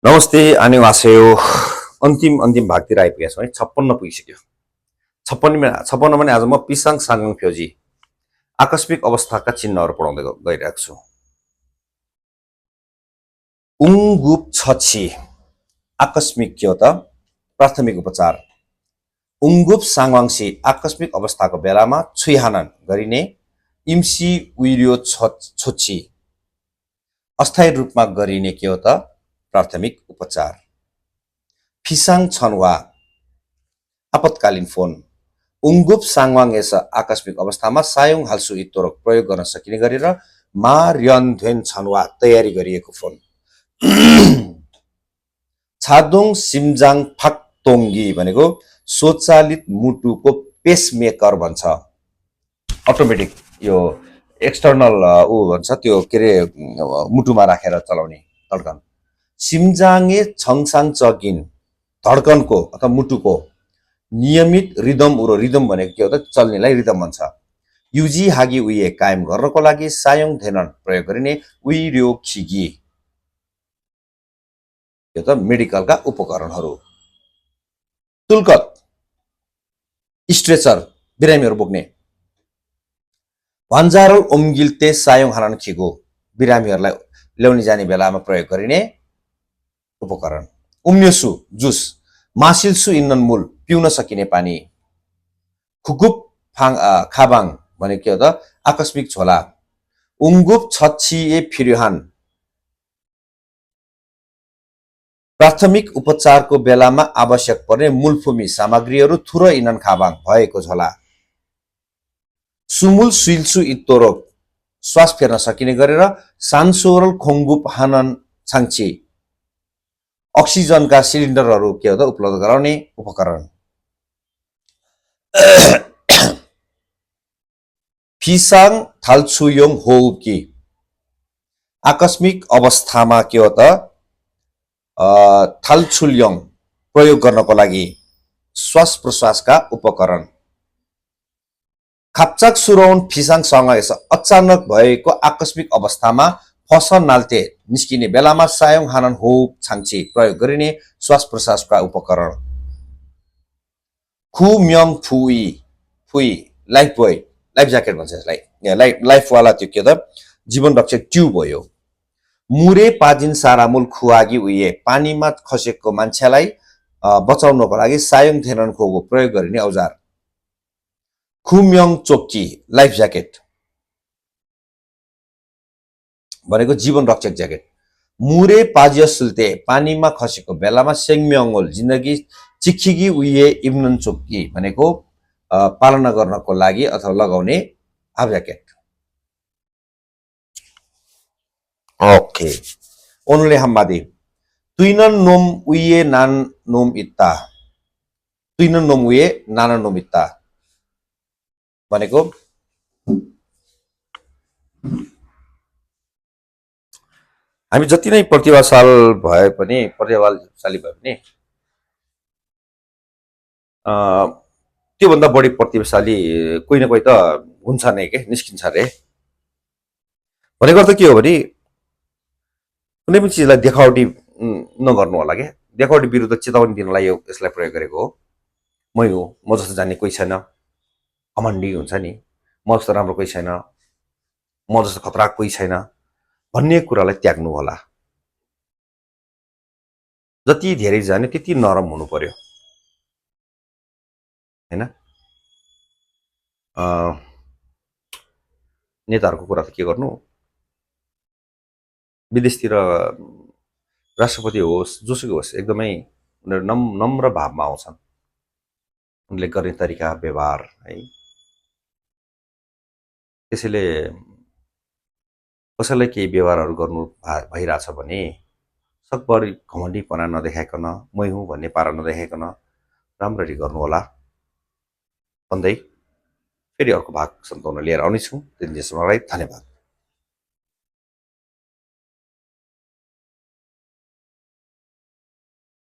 नमस्ते अनि वासेयो अन्तिम भागतिर आइपुगेका छौँ है 56 पुगिसक्यो 56 भने आज म पिसाङ साङगाङ फ्योजी आकस्मिक अवस्थाका चिन्हहरू पढाउँदै गइरहेको छु। उङगुप छछि आकस्मिक के हो त? प्राथमिक उपचार। उङगुप साङवाङसी आकस्मिक अवस्थाको बेलामा छुइहानन गरिने इम्सी उइरियो छोछि अस्थायी रूपमा गरिने के हो त? प्राथमिक उपचार। फिसाङ छनवा आपतकालीन फोन। उङगुप साङवाङ यस आकस्मिक अवस्थामा सायोङ हाल्सु इत्तोरक प्रयोग गर्न सकिने गरेर मा र्यन छनवा तयारी गरिएको फोन। छादोङ सिमजाङ फाक्तोङ्गी भनेको स्वचालित मुटुको पेसमेकर भन्छ। अटोमेटिक यो एक्सटर्नल भन्छ त्यो के अरे मुटुमा राखेर चलाउने धड्कन। सिमजाङे छङसाङ चगिन धड्कनको अथवा मुटुको नियमित रिदम रिदम भनेको के हो त? चल्नेलाई रिदम भन्छ। युजी हागी उये कायम गर्नको लागि सायोङ धेनन प्रयोग गरिने उइर्यो खिगी यो त मेडिकलका उपकरणहरू। तुलकत स्ट्रेचर बिरामीहरू बोक्ने। भन्जारल ओम्गिल्ते सायोङ हानन खिगो बिरामीहरूलाई ल्याउने जाने बेलामा प्रयोग गरिने उपकरण। उम्योसु जुस मासिल्सु इन्नन मूल पिउन सकिने पानी। खुकुप खाबाङ भनेको के हो त? आकस्मिक झोला। उङगुप छछिए फिर्युहान प्राथमिक उपचारको बेलामा आवश्यक पर्ने मूलभूमि सामग्रीहरू थुर इनन खाबाङ भएको झोला। सुमुल सुइल्सु इत्तोरोक श्वास फेर्न सकिने गरेर सान्सोरल खोङ्गुप हानन छाङची अक्सिजनका सिलिन्डरहरू के हो त? उपलब्ध गराउने उपकरण। फिसाङ थाल्छुयोङ होउकी आकस्मिक अवस्थामा के हो त? थाल्छुल्योङ प्रयोग गर्नको लागि श्वास प्रश्वासका उपकरण। खाप्चाक सुरौन फिसाङसँग यस अचानक भएको आकस्मिक अवस्थामा फसल नाल्ते निस्किने बेलामा सायोङ हानन होप छाङची प्रयोग गरिने श्वास प्रश्वासका उपकरण। खु म्यङ फुई फुई लाइफ बोय लाइफ ज्याकेट भन्छ यसलाई। लाइफवाला त्यो के त? जीवन रक्षक ट्युब हो यो। मुरे पाजिन सारामुल खुवागी उये पानीमा खसेको मान्छेलाई बचाउनको लागि सायोङ धेनन खोगो प्रयोग गरिने औजार। खुम्यङ चोक्की लाइफ ज्याकेट भनेको जीवन रक्षक ज्याकेट। मुरे पाजियसुल्ते पानीमा खसेको बेलामा सेङम्यङोल जिन्दगी चिखिगी उये इम्नन चोक्की भनेको पालना गर्नको लागि अथवा लगाउने हाफ ज्याकेट। ओके ओनले हम्बादी तुइनन नोम उये नान नोम इत्ता। तुइनन नोम उये नाना नोम इत्ता भनेको हामी जति नै प्रतिभाशाली भए पनि त्योभन्दा बढी प्रतिभाशाली कोही न कोही त हुन्छ नै के निस्किन्छ रे। भनेको अर्थ के हो भने कुनै पनि चिजलाई देखावटी नगर्नु होला क्या। देखावटी विरुद्ध चेतावनी दिनलाई यसलाई प्रयोग गरेको हो। मै हो, म जस्तो जान्ने कोही छैन, कमान्डी हुन्छ नि, म जस्तो राम्रो कोही छैन, म जस्तो खतरा कोही छैन भन्ने कुरालाई त्याग्नु होला। जति धेरै जाने त्यति नरम हुनु पर्यो हैन। नेताहरूको कुरा त के गर्नु, विदेशतिर राष्ट्रपति होस् जोसुकै होस् एकदमै उनीहरू नम्र भावमा आउँछन्। उनले गर्ने तरिका व्यवहार है, त्यसैले कसैलाई केही व्यवहारहरू गर्नु भइरहेछ भने सकभरि घमण्डीपना नदेखाइकन मै हुँ भन्ने पारा नदेखाइकन राम्ररी गर्नु होला भन्दै फेरि अर्को भाग सन्तौन लिएर आउनेछु। त्यतिसम्मलाई धन्यवाद।